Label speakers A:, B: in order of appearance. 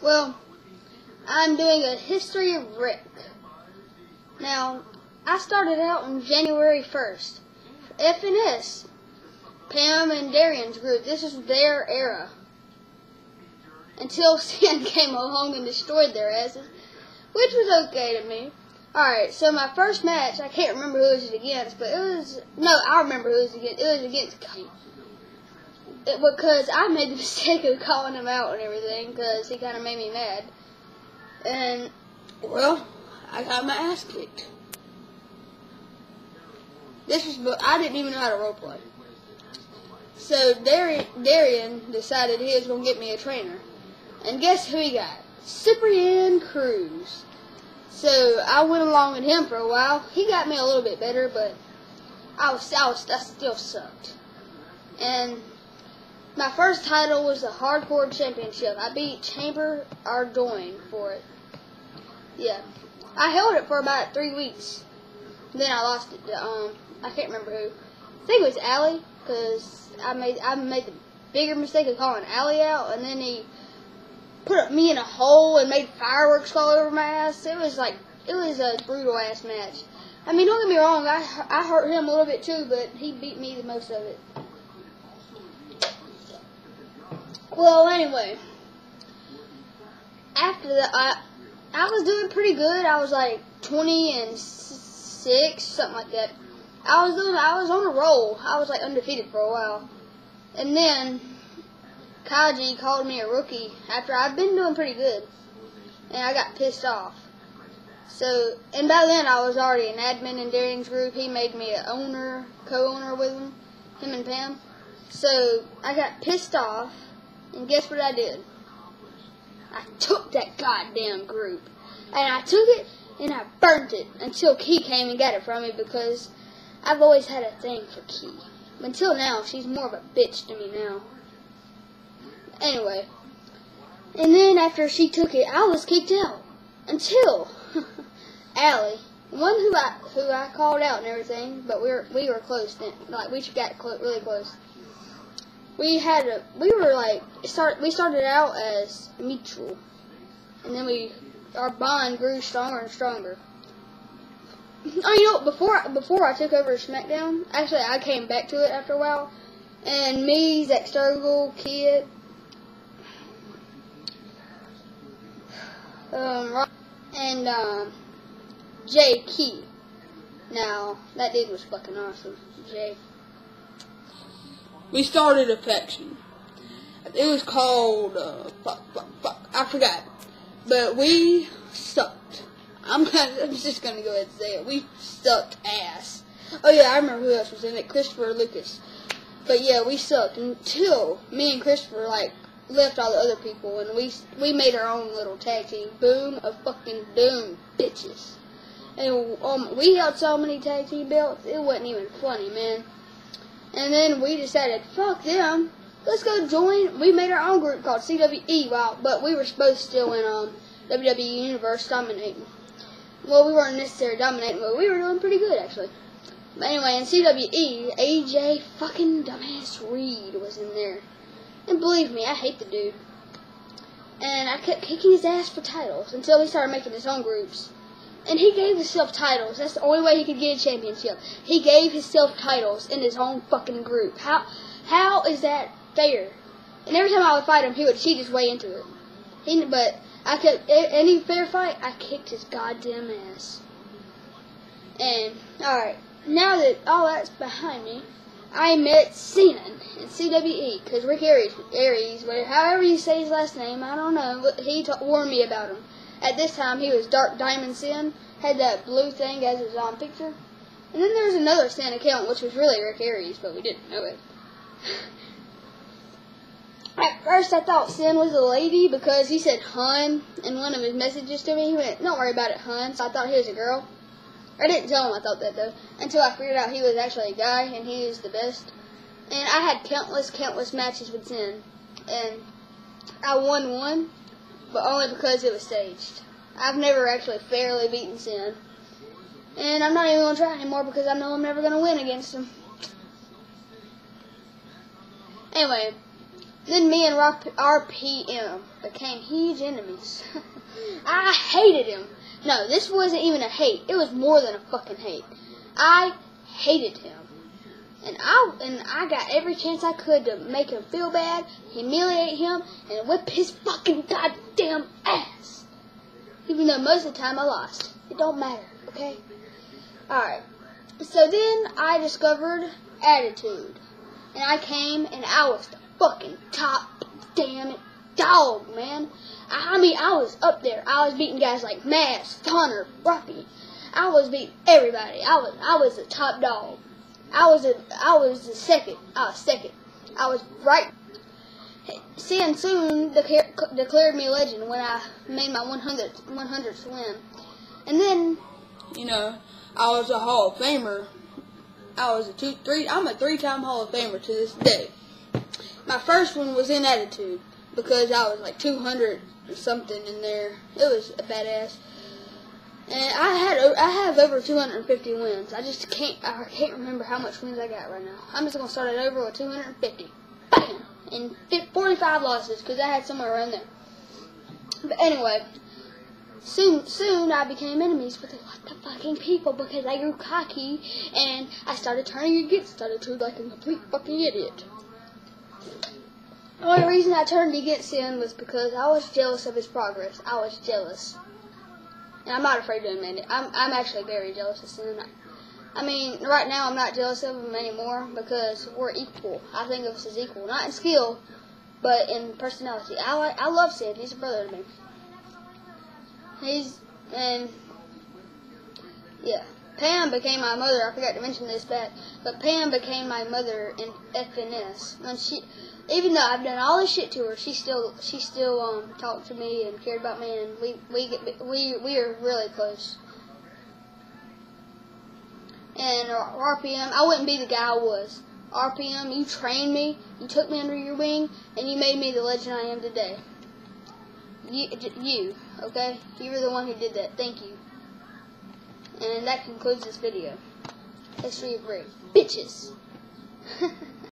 A: Well, I'm doing a history of Rick. Now, I started out on January 1st. FNS, Pam and Darian's group, this is their era. Until Sin came along and destroyed their asses, which was okay to me. Alright, so my first match, I can't remember who it was against, but I remember who it was against. It was against Kate. Because I made the mistake of calling him out and everything, because he kind of made me mad. And, well, I got my ass kicked. I didn't even know how to roleplay. So Darian decided he was going to get me a trainer. And guess who he got? Cyprian Cruz. So I went along with him for a while. He got me a little bit better, but I still sucked. And my first title was the Hardcore Championship. I beat Chamber Ardoin for it. Yeah. I held it for about 3 weeks. Then I lost it to, I can't remember who. I think it was Allie, because I made the bigger mistake of calling Allie out, and then he put me in a hole and made fireworks all over my ass. It was a brutal ass match. I mean, don't get me wrong, I hurt him a little bit too, but he beat me the most of it. Well, anyway, after that, I was doing pretty good. I was like 20-6, something like that. I was on a roll. I was like undefeated for a while. And then Kaji called me a rookie after I'd been doing pretty good. And I got pissed off. So, and by then I was already an admin in Darian's group. He made me an co-owner with him and Pam. So, I got pissed off. And guess what I did? I took that goddamn group. And I took it and I burnt it until Key came and got it from me, because I've always had a thing for Key. Until now, she's more of a bitch to me now. Anyway. And then after she took it, I was kicked out. Until Allie, one who I called out and everything, but we were close then. Like, we got really close. We started out as mutual, and then our bond grew stronger and stronger. Oh, you know, before I took over SmackDown, actually I came back to it after a while, and me, Zack Sturgill, Kid, and Jay Key. Now that dude was fucking awesome, Jay. We started a faction. It was called, I forgot. But we sucked. I'm just gonna go ahead and say it. We sucked ass. Oh yeah, I remember who else was in it. Christopher Lucas. But yeah, we sucked until me and Christopher, left all the other people, and we made our own little tag team. Boom of fucking doom, bitches. And we held so many tag team belts, it wasn't even funny, man. And then we decided, fuck them, let's go join. We made our own group called CWE, but we were both still in WWE Universe dominating. Well, we weren't necessarily dominating, but we were doing pretty good, actually. But anyway, in CWE, AJ fucking dumbass Reed was in there. And believe me, I hate the dude. And I kept kicking his ass for titles until he started making his own groups. And he gave himself titles. That's the only way he could get a championship. He gave himself titles in his own fucking group. How is that fair? And every time I would fight him, he would cheat his way into it. But I kept, any fair fight, I kicked his goddamn ass. And, alright, now that all that's behind me, I met Sin in CWE, because Rick Aries, however you say his last name, I don't know, but he warned me about him. At this time, he was Dark Diamond Sin, had that blue thing as his picture. And then there was another Sin account, which was really Rick Aries, but we didn't know it. At first, I thought Sin was a lady because he said hun in one of his messages to me. He went, don't worry about it, hun, so I thought he was a girl. I didn't tell him I thought that, though, until I figured out he was actually a guy, and he was the best. And I had countless matches with Sin, and I won one, but only because it was staged. I've never actually fairly beaten Sin. And I'm not even going to try anymore because I know I'm never going to win against him. Anyway, Then me and RPM became huge enemies. I hated him. No, this wasn't even a hate. It was more than a fucking hate. I hated him. And I got every chance I could to make him feel bad, humiliate him, and whip his fucking goddamn ass. Even though most of the time I lost. It don't matter, okay? Alright. So then I discovered Attitude. And I came and I was the fucking top damn it dog, man. I mean, I was up there. I was beating guys like Mass, Connor, Ruffy. I was beating everybody. I was the top dog. I was second. I was right. Sin soon declared me legend when I made my 100th win. And then, you know, I was a Hall of Famer. I'm a 3-time Hall of Famer to this day. My first one was in Attitude because I was like 200 or something in there. It was a badass. And I have over 250 wins. I can't remember how much wins I got right now. I'm just gonna start it over with 250. Bam! And 45 losses because I had somewhere around there. But anyway, soon I became enemies with the fucking people because I grew cocky and I started turning against Attitude like a complete fucking idiot. The only reason I turned against him was because I was jealous of his progress. I was jealous. And I'm not afraid to admit it. I'm actually very jealous of Sin. I mean, right now I'm not jealous of him anymore because we're equal. I think of us as equal. Not in skill, but in personality. I love Sin. He's a brother to me. Yeah. Pam became my mother. I forgot to mention this back. But Pam became my mother in FNS. And even though I've done all this shit to her, she still talked to me and cared about me, and we are really close. And RPM, I wouldn't be the guy I was. RPM, you trained me, you took me under your wing, and you made me the legend I am today. You, okay? You were the one who did that. Thank you. And that concludes this video. History of Rig. Bitches.